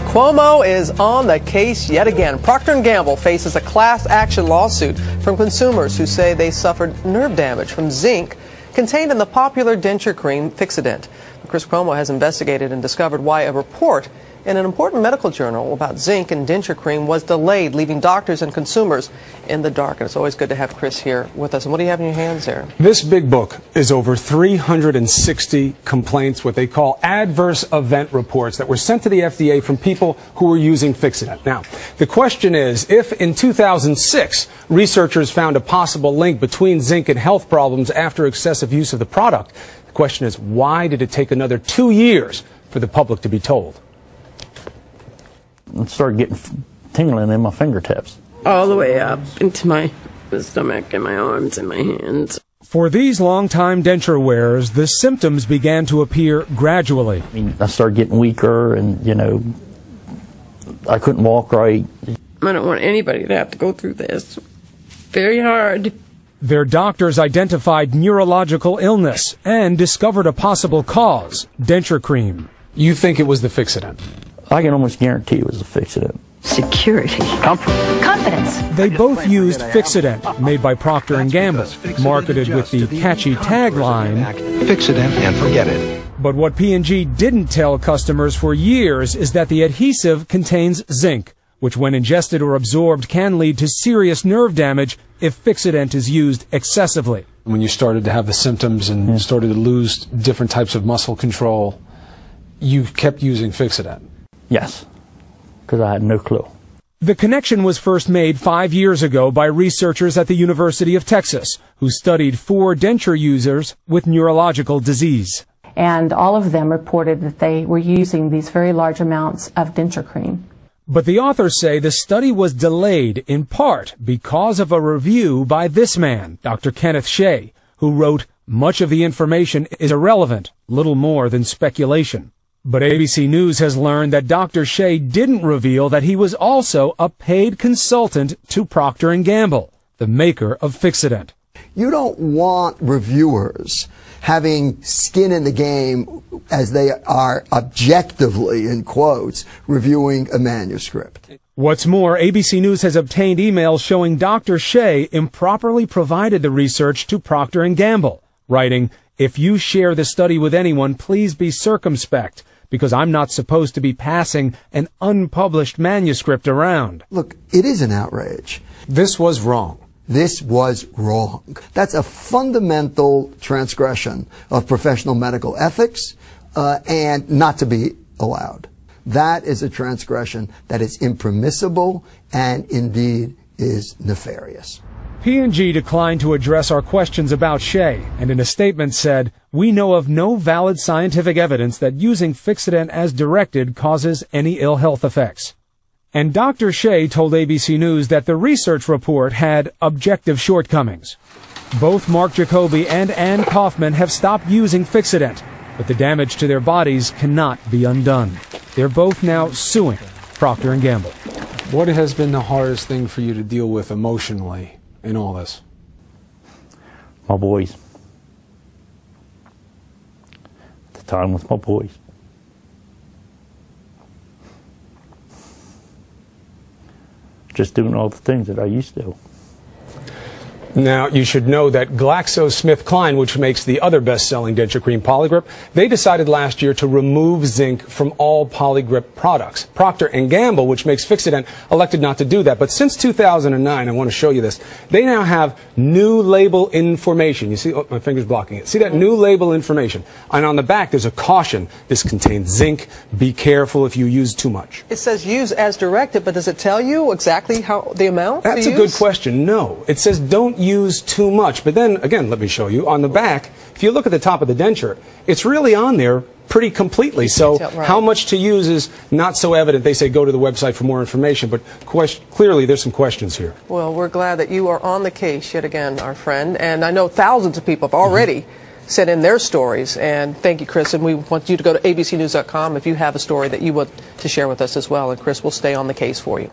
Cuomo is on the case yet again. Procter & Gamble faces a class action lawsuit from consumers who say they suffered nerve damage from zinc contained in the popular denture cream Fixodent. Chris Cuomo has investigated and discovered why a report in an important medical journal about zinc and denture cream was delayed, leaving doctors and consumers in the dark. And it's always good to have Chris here with us. And what do you have in your hands there? This big book is over 360 complaints, what they call adverse event reports, that were sent to the FDA from people who were using Fixodent. Now, the question is, if in 2006 researchers found a possible link between zinc and health problems after excessive use of the product, the question is, why did it take another 2 years for the public to be told? And started getting tingling in my fingertips. All the way up into my stomach and my arms and my hands. For these long-time denture wearers, the symptoms began to appear gradually. I started getting weaker and, I couldn't walk right. I don't want anybody to have to go through this. Very hard. Their doctors identified neurological illness and discovered a possible cause, denture cream. You think it was the Fixodent? I can almost guarantee it was a Fixodent. Security. Comfort. Confidence. They both used Fixodent, made by Procter & Gamble, marketed with the catchy tagline, Fixodent and forget it. But what P&G didn't tell customers for years is that the adhesive contains zinc, which when ingested or absorbed can lead to serious nerve damage if Fixodent is used excessively. When you started to have the symptoms and started to lose different types of muscle control, you kept using Fixodent. Yes, because I had no clue. The connection was first made 5 years ago by researchers at the University of Texas, who studied 4 denture users with neurological disease. And all of them reported that they were using these very large amounts of denture cream. But the authors say the study was delayed in part because of a review by this man, Dr. Kenneth Shea, who wrote, "Much of the information is irrelevant, little more than speculation." But ABC News has learned that Dr. Shea didn't reveal that he was also a paid consultant to Procter & Gamble, the maker of Fixodent. You don't want reviewers having skin in the game as they are objectively, in quotes, reviewing a manuscript. What's more, ABC News has obtained emails showing Dr. Shea improperly provided the research to Procter & Gamble, writing, "If you share the study with anyone, please be circumspect, because I'm not supposed to be passing an unpublished manuscript around." Look, it is an outrage. This was wrong. This was wrong. That's a fundamental transgression of professional medical ethics and not to be allowed. That is a transgression that is impermissible and indeed is nefarious. P&G declined to address our questions about Shea, and in a statement said, "We know of no valid scientific evidence that using Fixodent as directed causes any ill health effects." And Dr. Shea told ABC News that the research report had objective shortcomings. Both Mark Jacoby and Ann Kaufman have stopped using Fixodent, but the damage to their bodies cannot be undone. They're both now suing Procter & Gamble. What has been the hardest thing for you to deal with emotionally in all this? My boys. The time with my boys. Just doing all the things that I used to do. Now, you should know that GlaxoSmithKline, which makes the other best-selling denture cream, Polygrip, they decided last year to remove zinc from all Polygrip products. Procter & Gamble, which makes Fixodent, elected not to do that. But since 2009, I want to show you this, they now have new label information. You see, oh, my finger's blocking it. See that new label information? And on the back, there's a caution. This contains zinc. Be careful if you use too much. It says use as directed, but does it tell you exactly how the amount That's to a use? good question. No. It says don't use too much. But then, again, let me show you. On the back, if you look at the top of the denture, it's really on there pretty completely. So how much to use is not so evident. They say go to the website for more information. But clearly, there's some questions here. Well, we're glad that you are on the case yet again, our friend. And I know thousands of people have already sent in their stories. And thank you, Chris. And we want you to go to abcnews.com if you have a story that you want to share with us as well. And Chris will stay on the case for you.